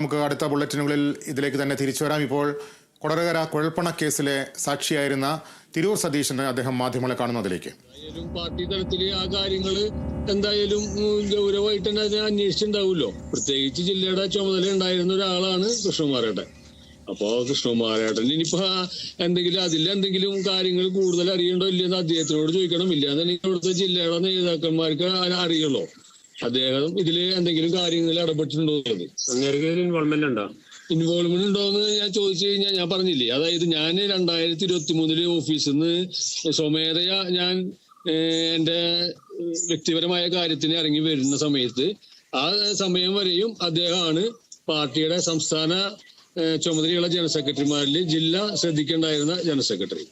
നമുക്ക് അടുത്ത ബുള്ളറ്റിനുകളിൽ ഇതിലേക്ക് തന്നെ തിരിച്ചു വരാം. ഇപ്പോൾ കൊടകര കുഴൽപ്പണ കേസിലെ സാക്ഷിയായിരുന്ന തിരൂർ സതീശന് അദ്ദേഹം മാധ്യമങ്ങളെ കാണുന്നതിലേക്ക്. പാർട്ടി തലത്തിൽ ആ കാര്യങ്ങള് എന്തായാലും ഗൗരവമായിട്ട് തന്നെ അതിനെ അന്വേഷിച്ചിട്ടുണ്ടാവുമല്ലോ. പ്രത്യേകിച്ച് ജില്ലയുടെ ചുമതല ഉണ്ടായിരുന്ന ഒരാളാണ് കൃഷ്ണകുമാരേട്ടൻ. അപ്പോ കൃഷ്ണകുമാരേട്ടൻ ഇനിയിപ്പോ എന്തെങ്കിലും കാര്യങ്ങൾ കൂടുതൽ അറിയണ്ടോ ഇല്ലെന്ന് അദ്ദേഹത്തിനോട് ചോദിക്കണം. ഇല്ലാന്നുണ്ടെങ്കിൽ ഇവിടുത്തെ ജില്ലയുടെ നേതാക്കന്മാർക്ക് അറിയുള്ളൂ അദ്ദേഹം ഇതില് എന്തെങ്കിലും കാര്യങ്ങളിൽ ഇടപെട്ടിട്ടുണ്ടോ എന്നുള്ളത്. ഇൻവോൾവ്മെന്റ് ഉണ്ടോന്ന് ഞാൻ ചോദിച്ചു കഴിഞ്ഞാൽ ഞാൻ പറഞ്ഞില്ലേ, അതായത് ഞാൻ 2023 ഓഫീസിൽ നിന്ന് സ്വമേധയാ ഞാൻ എന്റെ വ്യക്തിപരമായ കാര്യത്തിന് ഇറങ്ങി വരുന്ന സമയത്ത് ആ സമയം വരെയും അദ്ദേഹമാണ് പാർട്ടിയുടെ സംസ്ഥാന ചുമതലയുള്ള ജനറൽ സെക്രട്ടറിമാരിൽ ജില്ല ശ്രദ്ധിക്കേണ്ടായിരുന്ന ജനറൽ സെക്രട്ടറി.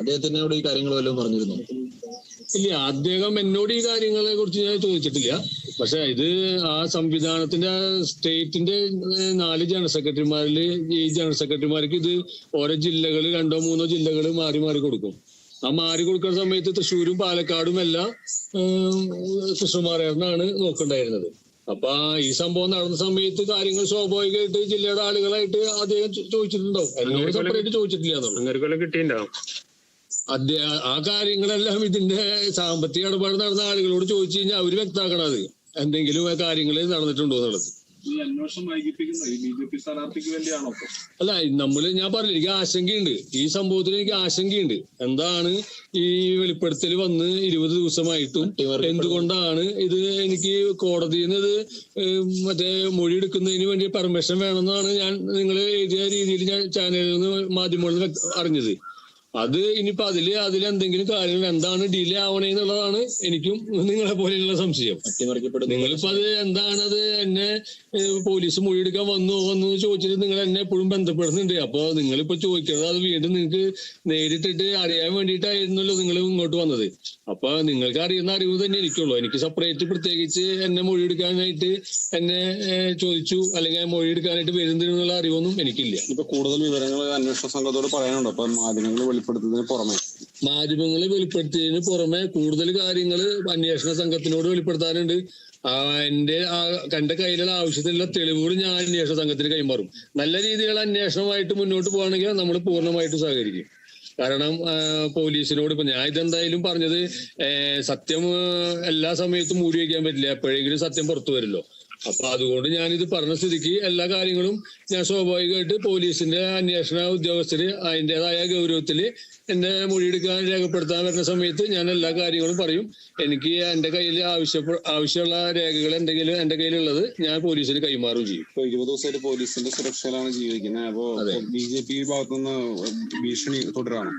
അദ്ദേഹത്തിനോട് ഈ കാര്യങ്ങൾ വല്ലതും പറഞ്ഞിരുന്നു? ഇല്ല, അദ്ദേഹം എന്നോട് ഈ കാര്യങ്ങളെ കുറിച്ച് ഞാൻ ചോദിച്ചിട്ടില്ല. പക്ഷെ ഇത് ആ സംവിധാനത്തിന്റെ സ്റ്റേറ്റിന്റെ 4 ജനറൽ സെക്രട്ടറിമാരിൽ ഈ ജനറൽ സെക്രട്ടറിമാർക്ക് ഇത് ഓരോ ജില്ലകൾ 2-3 ജില്ലകൾ മാറി കൊടുക്കും. ആ മാറി കൊടുക്കുന്ന സമയത്ത് തൃശ്ശൂരും പാലക്കാടും എല്ലാം കൃഷ്ണകുമാരേട്ടനാണ് നോക്കണ്ടായിരുന്നത്. അപ്പൊ ഈ സംഭവം നടന്ന സമയത്ത് കാര്യങ്ങൾ സ്വാഭാവികമായിട്ട് ജില്ലയുടെ ആളുകളായിട്ട് അദ്ദേഹം ചോദിച്ചിട്ടുണ്ടാവും. എന്നോട് സെപ്പറേറ്റ് ചോദിച്ചിട്ടില്ല എന്നുള്ളത്. ആ കാര്യങ്ങളെല്ലാം ഇതിന്റെ സാമ്പത്തിക ഇടപാട് നടന്ന ആളുകളോട് ചോദിച്ചു കഴിഞ്ഞാൽ അവര് വ്യക്തമാക്കണം അത് എന്തെങ്കിലും കാര്യങ്ങൾ നടന്നിട്ടുണ്ടോ എന്നുള്ളത്. അല്ല, ഞാൻ പറഞ്ഞില്ല, എനിക്ക് ആശങ്കയുണ്ട്. ഈ സംഭവത്തിൽ എനിക്ക് ആശങ്കയുണ്ട്. എന്താണ് ഈ വെളിപ്പെടുത്തൽ വന്ന് 20 ദിവസമായിട്ടും എന്തുകൊണ്ടാണ് ഇത് എനിക്ക് കോടതിയിൽ നിന്ന് ഇത് മറ്റേ മൊഴി എടുക്കുന്നതിന് വേണ്ടി പെർമിഷൻ വേണമെന്നാണ് ഞാൻ നിങ്ങൾ എഴുതിയ രീതിയിൽ ഞാൻ ചാനലിൽ നിന്ന് മാധ്യമങ്ങളിൽ നിന്ന് അറിഞ്ഞത്. അത് ഇനിയിപ്പോ അതിലെന്തെങ്കിലും കാര്യങ്ങൾ എന്താണ് ഡിലേ ആവണേന്നുള്ളതാണ് എനിക്കും നിങ്ങളെ പോലെയുള്ള സംശയം. നിങ്ങളിപ്പോ അത് എന്താണത് എന്നെ പോലീസ് മൊഴിയെടുക്കാൻ വന്നു ചോദിച്ചിട്ട് നിങ്ങൾ എന്നെ എപ്പോഴും ബന്ധപ്പെടുന്നുണ്ട്. അപ്പൊ നിങ്ങളിപ്പോ ചോദിക്കുന്നത് അത് വീണ്ടും നിങ്ങൾക്ക് നേരിട്ടിട്ട് അറിയാൻ വേണ്ടിയിട്ടായിരുന്നല്ലോ നിങ്ങൾ ഇങ്ങോട്ട് വന്നത്. അപ്പൊ നിങ്ങൾക്ക് അറിയുന്ന അറിവ് തന്നെ എനിക്കുള്ളൂ. എനിക്ക് സെപ്പറേറ്റ് പ്രത്യേകിച്ച് എന്നെ മൊഴിയെടുക്കാനായിട്ട് എന്നെ ചോദിച്ചു അല്ലെങ്കിൽ മൊഴിയെടുക്കാനായിട്ട് വരുന്നതിനുള്ള അറിവൊന്നും എനിക്കില്ല. ഇപ്പൊ കൂടുതൽ വിവരങ്ങൾ അന്വേഷണ സംഘത്തോട് പറയാനുണ്ടോ? അപ്പൊ മാധ്യമങ്ങൾ വെളിപ്പെടുത്തിയതിന് പുറമെ കൂടുതൽ കാര്യങ്ങൾ അന്വേഷണ സംഘത്തിനോട് വെളിപ്പെടുത്താനുണ്ട്. എന്റെ കയ്യിലുള്ള ആവശ്യത്തിനുള്ള തെളിവുകൾ ഞാൻ അന്വേഷണ സംഘത്തിന് കൈമാറും. നല്ല രീതിയിലുള്ള അന്വേഷണമായിട്ട് മുന്നോട്ട് പോകണമെങ്കിൽ നമ്മൾ പൂർണ്ണമായിട്ട് സഹകരിക്കും. കാരണം പോലീസിനോട് ഇപ്പൊ ഞാൻ ഇതെന്തായാലും പറഞ്ഞത് സത്യം എല്ലാ സമയത്തും മൂടി വയ്ക്കാൻ പറ്റില്ല. എപ്പോഴെങ്കിലും സത്യം പുറത്തു വരുമല്ലോ. അപ്പൊ അതുകൊണ്ട് ഞാനിത് പറഞ്ഞ സ്ഥിതിക്ക് എല്ലാ കാര്യങ്ങളും ഞാൻ സ്വാഭാവികമായിട്ട് പോലീസിന്റെ അന്വേഷണ ഉദ്യോഗസ്ഥര് അതിൻ്റെതായ ഗൗരവത്തില് എന്റെ മൊഴിയെടുക്കാൻ രേഖപ്പെടുത്താൻ വരുന്ന സമയത്ത് ഞാൻ എല്ലാ കാര്യങ്ങളും പറയും. എനിക്ക് എന്റെ കയ്യിൽ ആവശ്യമുള്ള രേഖകൾ എന്തെങ്കിലും എന്റെ കയ്യിലുള്ളത് ഞാൻ പോലീസിന് കൈമാറുകയും ചെയ്യും. 20 ദിവസമായിട്ട് പോലീസിന്റെ സുരക്ഷയിലാണ് ജീവിക്കുന്നത്. അപ്പോ BJP ഭാഗത്തുനിന്ന് ഭീഷണി തുടരാണ്?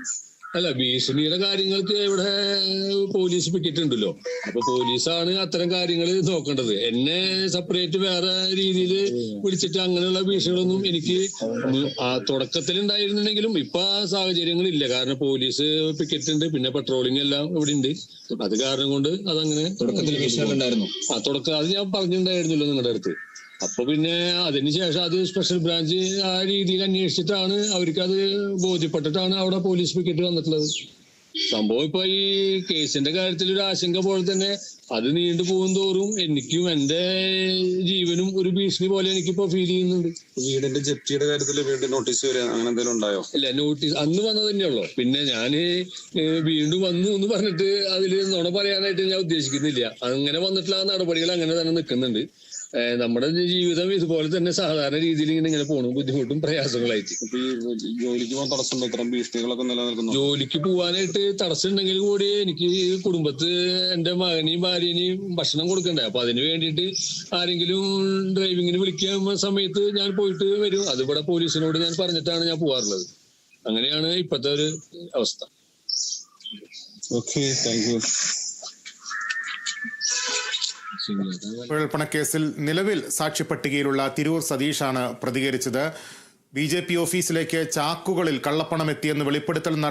അല്ല, ഭീഷണിയുടെ കാര്യങ്ങൾക്ക് ഇവിടെ പോലീസ് പിക്കിട്ടുണ്ടല്ലോ. അപ്പൊ പോലീസാണ് അത്തരം കാര്യങ്ങൾ നോക്കേണ്ടത്. എന്നെ സെപ്പറേറ്റ് വേറെ രീതിയിൽ വിളിച്ചിട്ട് അങ്ങനെയുള്ള ഭീഷണികളൊന്നും എനിക്ക് തുടക്കത്തിൽ ഉണ്ടായിരുന്നുണ്ടെങ്കിലും ഇപ്പൊ ആ സാഹചര്യങ്ങളില്ല. കാരണം പോലീസ് പിക്കറ്റ് ഉണ്ട്, പിന്നെ പെട്രോളിംഗ് എല്ലാം ഇവിടെ ഉണ്ട്. അത് കാരണം കൊണ്ട് അതങ്ങനെ തുടക്കത്തിൽ ഭീഷണി ഉണ്ടായിരുന്നു. തുടക്കം അത് ഞാൻ പറഞ്ഞിട്ടുണ്ടായിരുന്നല്ലോ നിങ്ങളുടെ അടുത്ത്. അപ്പൊ പിന്നെ അതിനുശേഷം അത് സ്പെഷ്യൽ ബ്രാഞ്ച് ആ രീതിയിൽ അന്വേഷിച്ചിട്ടാണ് അവർക്കത് ബോധ്യപ്പെട്ടിട്ടാണ് അവിടെ പോലീസ് പിക്കറ്റ് വന്നിട്ടുള്ളത്. സംഭവം ഇപ്പൊ ഈ കേസിന്റെ കാര്യത്തിൽ ഒരു ആശങ്ക പോലെ തന്നെ അത് നീണ്ടു പോകും തോറും എനിക്കും എന്റെ ജീവനും ഒരു ഭീഷണി പോലെ എനിക്കിപ്പോ ഫീൽ ചെയ്യുന്നുണ്ട്. വീടിന്റെ ജപ്തിയുടെ കാര്യത്തിൽ വീണ്ടും നോട്ടീസ് വരിക അങ്ങനെ എന്തെങ്കിലും ഉണ്ടായോ? ഇല്ല, നോട്ടീസ് അന്ന് വന്നത് തന്നെയുള്ളൂ. പിന്നെ ഞാന് വീണ്ടും വന്നു എന്ന് പറഞ്ഞിട്ട് അതിൽ നുണ പറയാനായിട്ട് ഞാൻ ഉദ്ദേശിക്കുന്നില്ല. അങ്ങനെ വന്നിട്ടുള്ള നടപടികൾ അങ്ങനെ തന്നെ നിൽക്കുന്നുണ്ട്. നമ്മുടെ ജീവിതം ഇതുപോലെ തന്നെ സാധാരണ രീതിയിൽ ഇങ്ങനെ പോകണം, ബുദ്ധിമുട്ടും പ്രയാസങ്ങളായിട്ട്. ജോലിക്ക് പോകാൻ തടസ്സമുണ്ടോ? ഇത്തരം ഭീഷണികളൊക്കെ നിലനിൽക്കുന്നു. ജോലിക്ക് പോകാനായിട്ട് തടസ്സം ഉണ്ടെങ്കിൽ കൂടി എനിക്ക് കുടുംബത്ത് എന്റെ മകനെയും ഭാര്യനെയും ഭക്ഷണം കൊടുക്കണ്ടേ. അപ്പൊ അതിന് വേണ്ടിയിട്ട് ആരെങ്കിലും ഡ്രൈവിങ്ങിന് വിളിക്കുന്ന സമയത്ത് ഞാൻ പോയിട്ട് വരും. അതിവിടെ പോലീസിനോട് ഞാൻ പറഞ്ഞിട്ടാണ് ഞാൻ പോകാറുള്ളത്. അങ്ങനെയാണ് ഇപ്പോഴത്തെ ഒരു അവസ്ഥ. Okay, thank you. കുഴൽപ്പണക്കേസിൽ നിലവിൽ സാക്ഷിപ്പട്ടികയിലുള്ള തിരൂർ സതീഷാണ് പ്രതികരിച്ചത്. BJP ഓഫീസിലേക്ക് ചാക്കുകളിൽ കള്ളപ്പണം എത്തിയെന്ന് വെളിപ്പെടുത്തൽ നടത്തി